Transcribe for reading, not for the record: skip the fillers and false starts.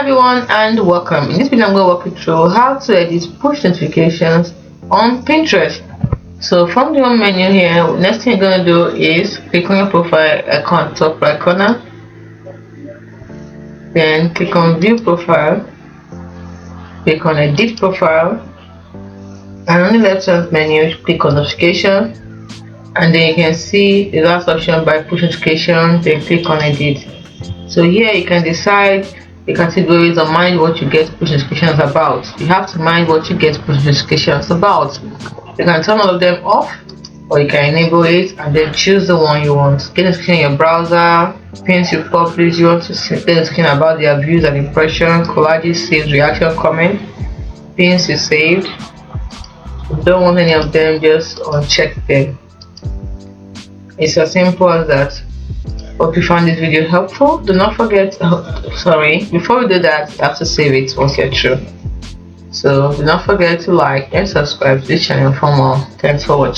everyone and welcome. In this video I'm going to walk you through how to edit push notifications on Pinterest. So from the home menu here, next thing you're going to do is click on your profile icon top right corner, then click on view profile, click on edit profile, and on the left hand menu click on notification, and then you can see the last option by push notification, then click on edit. So here you can decide the categories or mind what you get push notifications about. You have to mind what you get push notifications about. You can turn all of them off, or you can enable it and then choose the one you want. Get notification in your browser, pins you publish, you want to get notification about their views and impressions, collages, saves, reaction, comment, pins you saved. If you don't want any of them, just uncheck them. It's as simple as that. Hope you found this video helpful. Do not forget, before we do that, you have to save it once you're through. So do not forget to like and subscribe to this channel for more. Thanks for watching.